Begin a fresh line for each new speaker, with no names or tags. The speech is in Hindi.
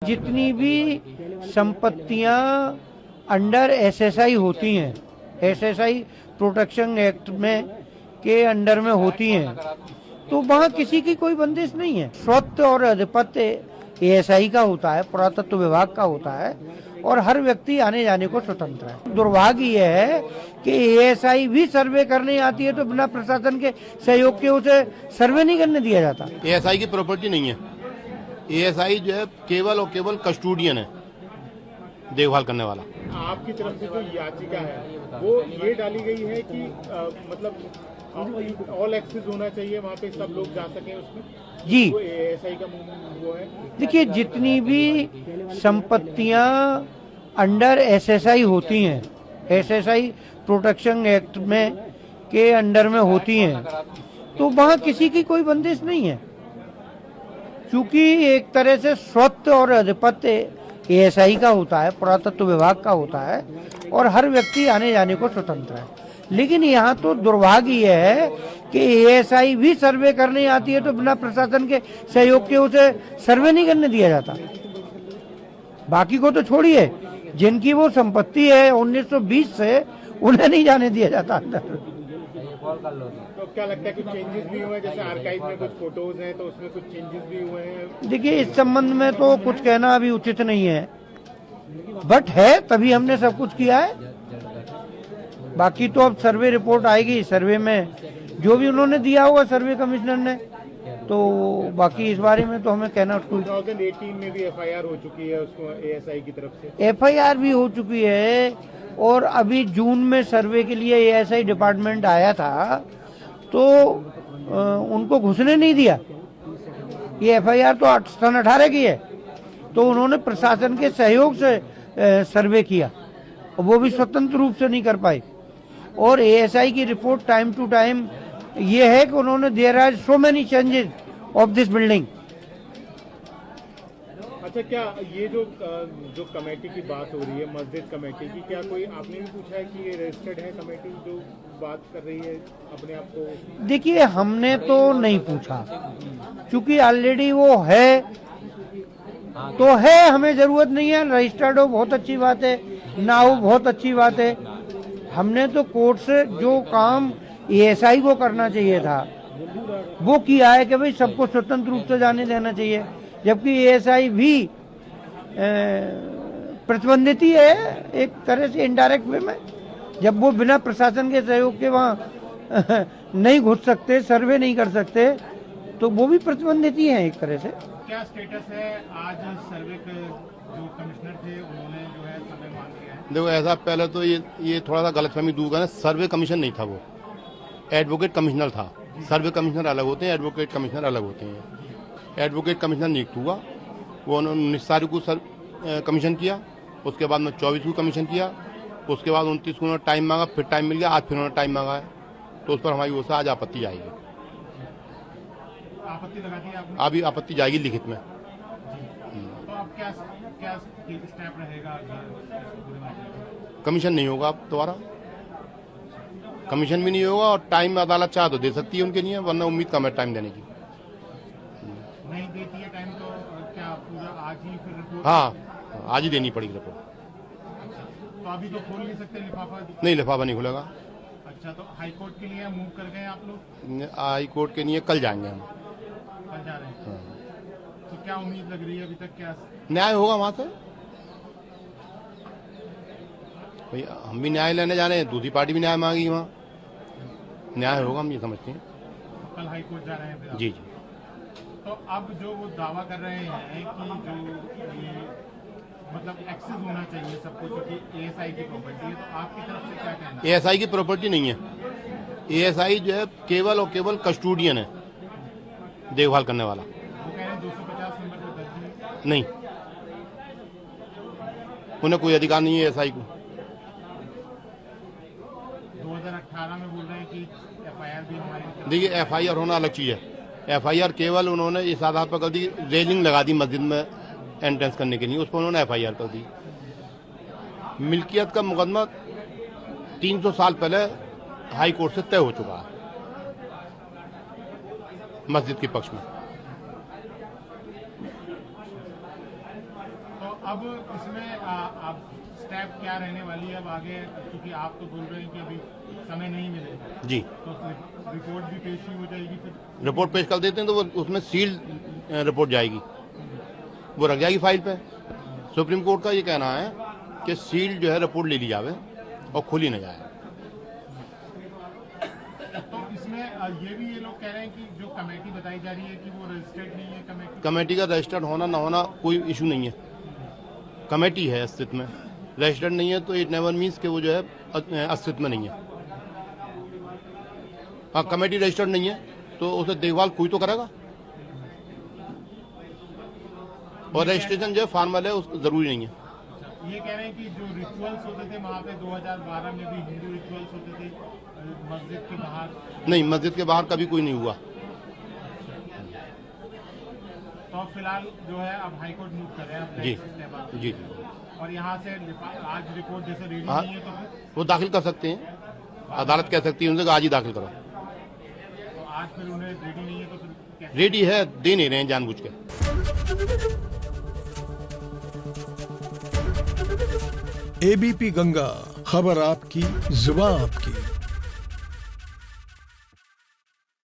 जितनी भी संपत्तियां अंडर एसएसआई होती हैं, एसएसआई प्रोटेक्शन एक्ट में के अंडर में होती हैं, तो वहाँ किसी की कोई बंदिश नहीं है। स्वत्व और अधिपत्य एएसआई का होता है, पुरातत्व विभाग का होता है और हर व्यक्ति आने जाने को स्वतंत्र है। दुर्भाग्य यह है कि एएसआई भी सर्वे करने आती है तो बिना प्रशासन के सहयोग के उसे सर्वे नहीं करने दिया जाता।
एएसआई की प्रॉपर्टी नहीं है। एएसआई जो है केवल और केवल कस्टोडियन है, देखभाल करने वाला।
आपकी तरफ से जो याचिका है वो ये डाली गई है कि मतलब ऑल एक्सेस होना चाहिए, वहाँ पे सब लोग जा सकें उसमें
जी।
एएसआई का वो है।
देखिए, जितनी भी संपत्तियां अंडर एसएसआई होती हैं, एसएसआई प्रोटेक्शन एक्ट में के अंडर में होती हैं, तो वहाँ किसी की कोई बंदिश नहीं है, क्योंकि एक तरह से स्वत्व और अधिपत्य एएसआई का होता है, पुरातत्व विभाग का होता है और हर व्यक्ति आने जाने को स्वतंत्र है। लेकिन यहाँ तो दुर्भाग्य यह है कि एएसआई भी सर्वे करने आती है तो बिना प्रशासन के सहयोग के उसे सर्वे नहीं करने दिया जाता। बाकी को तो छोड़िए, जिनकी वो संपत्ति है 1920 से, उन्हें नहीं जाने दिया जाता अंदर।
तो क्या लगता है कुछ चेंजेस भी हुए हैं? जैसे आर्काइव में कुछ फोटोज हैं तो उसमें कुछ चेंजेस भी हुए हैं।
देखिए, इस संबंध में तो कुछ कहना अभी उचित नहीं है, बट है तभी हमने सब कुछ किया है। बाकी तो अब सर्वे रिपोर्ट आएगी, सर्वे में जो भी उन्होंने दिया होगा सर्वे कमिश्नर ने, तो बाकी इस बारे में तो हमें कहना।
2018 में भी एफआईआर हो चुकी है उसको एएसआई की तरफ से।
एफआईआर भी हो चुकी है और अभी जून में सर्वे के लिए एएसआई डिपार्टमेंट आया था तो उनको घुसने नहीं दिया। ये एफआईआर तो सन 18 की है, तो उन्होंने प्रशासन के सहयोग से सर्वे किया और वो भी स्वतंत्र रूप से नहीं कर पाए। और एएसआई की रिपोर्ट टाइम टू टाइम ये है कि उन्होंने there are so many changes of this building.
अच्छा, क्या ये जो कमेटी की बात हो रही है, मस्जिद कमेटी की, क्या कोई आपने भी पूछा है कि ये रजिस्टर्ड है कमेटी जो बात कर रही है अपने आप को?
देखिए, हमने तो नहीं पूछा, क्योंकि ऑलरेडी वो है तो है, हमें जरूरत नहीं है। रजिस्टर्ड हो बहुत अच्छी बात है, ना हो बहुत अच्छी बात है। हमने तो कोर्ट से जो काम एएसआई को करना चाहिए था वो किया है कि भाई सबको स्वतंत्र रूप से जाने देना चाहिए, जबकि एएसआई भी प्रतिबंधित ही है एक तरह से, इनडायरेक्ट वे में। जब वो बिना प्रशासन के सहयोग के वहाँ नहीं घुस सकते, सर्वे नहीं कर सकते, तो वो भी प्रतिबंधित ही है एक तरह से।
क्या स्टेटस है आज सर्वे के जो कमिश्नर थे उन्होंने जो है सर्वे मान लिया है?
देखो, ऐसा पहले तो ये थोड़ा सा गलतफहमी दूर करना, सर्वे कमीशन नहीं था, वो एडवोकेट कमिश्नर था। सर्वे कमिश्नर अलग होते हैं, एडवोकेट कमिश्नर अलग होते हैं। एडवोकेट कमिश्नर नियुक्त हुआ, वो उन्होंने 19 तारीख को कमीशन किया, उसके बाद में 24 को कमीशन किया, उसके बाद 29 को उन्होंने टाइम मांगा, फिर टाइम मिल गया, आज फिर उन्होंने टाइम मांगा है, तो उस पर हमारी ओर से आज आपत्ति जाएगी।
आपत्ति लगा दी आपने?
अभी आपत्ति जाएगी लिखित में।
तो अब क्या स्टेप रहेगा?
कमीशन नहीं होगा अब दोबारा, कमीशन भी नहीं होगा और टाइम अदालत चाहे तो दे सकती है उनके लिए, वरना उम्मीद कम है टाइम देने की।
नहीं देती है टाइम तो क्या पूरा आज ही फिर रिपोर्ट?
हाँ, आज ही देनी पड़ेगी रिपोर्ट।
तो अभी तो खोल नहीं सकते लिफाफा?
नहीं, लिफाफा नहीं खुलेगा।
अच्छा, तो हाई कोर्ट के लिए मूव कर गए आप लोग?
हाई कोर्ट के लिए कल जाएंगे हम।
कल जा रहे हैं? हाँ। तो क्या उम्मीद लग रही है अभी तक? क्या
न्याय होगा वहां से? भैया, हम भी न्याय लेने जा रहे हैं, दूसरी पार्टी भी न्याय मांगी, वहाँ न्याय होगा, हम ये समझते हैं।
कल हाई कोर्ट जा रहे हैं फिर आप?
जी जी।
तो अब जो वो दावा कर रहे हैं कि जो ये मतलब एक्सेस होना चाहिए सबको, क्योंकि एएसआई की प्रॉपर्टी है, तो आपकी तरफ से क्या कहना है?
एएसआई की प्रॉपर्टी नहीं है। एएसआई जो है केवल और केवल कस्टोडियन है, देखभाल करने वाला।
वो कह रहे हैं 250 नंबर पर दर्ज है।
नहीं, उन्हें कोई अधिकार नहीं है एएसआई को।
2018 में बोल रहे हैं कि एफआईआर भी हमारी।
देखिए, एफआईआर होना अलग चीज है। एफआईआर केवल उन्होंने इस आधार पर कर दी, रेलिंग लगा दी मस्जिद में एंट्रेंस करने के लिए, उस पर उन्होंने एफआईआर कर दी। मिल्कियत का मुकदमा 300 साल पहले हाई कोर्ट से तय हो चुका है मस्जिद के पक्ष में।
तो अब इसमें आप स्टेप क्या रहने वाली है अब आगे, क्योंकि आप तो बोल रहे हैं कि अभी समय नहीं मिलेगा,
जी
तो रिपोर्ट भी पेश ही हो जाएगी, फिर
रिपोर्ट पेश कर देते हैं तो वो उसमें सील्ड रिपोर्ट जाएगी, वो रख जाएगी फाइल पे। सुप्रीम कोर्ट का ये कहना है कि सील्ड जो है रिपोर्ट ले ली जावे और खुली न जाए।
तो इसमें ये लोग कह रहे हैं कि जो कमेटी बताई जा रही है कि वो रजिस्टर्ड नहीं है कमेटी।
कमेटी का रजिस्टर्ड होना ना होना कोई इशू नहीं है, कमेटी है अस्तित्व में, रजिस्टर्ड नहीं है तो इट नेवर मीन्स कि वो जो है अस्तित्व में नहीं है। हाँ, कमेटी रजिस्टर्ड नहीं है तो उसे देखभाल कोई तो करेगा, और रजिस्ट्रेशन जो है फॉर्मल है, उसको जरूरी नहीं है।
ये कह रहे हैं कि जो रिचुअल्स होते थे वहाँ पे 2012 में भी हिंदू रिचुअल्स होते थे मस्जिद के बाहर।
नहीं, मस्जिद के बाहर कभी कोई नहीं हुआ।
तो फिलहाल जो है अब हाईकोर्ट मूव कर रहे हैं
जी जी,
और यहाँ से आज रिपोर्ट जैसे रेडी
हाँ,
नहीं है तो फिर
वो दाखिल कर सकते हैं, अदालत कह सकती है उनसे आज ही दाखिल करो।
तो आज फिर उन्हें रेडी नहीं है तो फिर क्या?
रेडी है, दे नहीं रहे हैं जानबूझ के।
एबीपी गंगा, खबर आपकी, जुबान आपकी।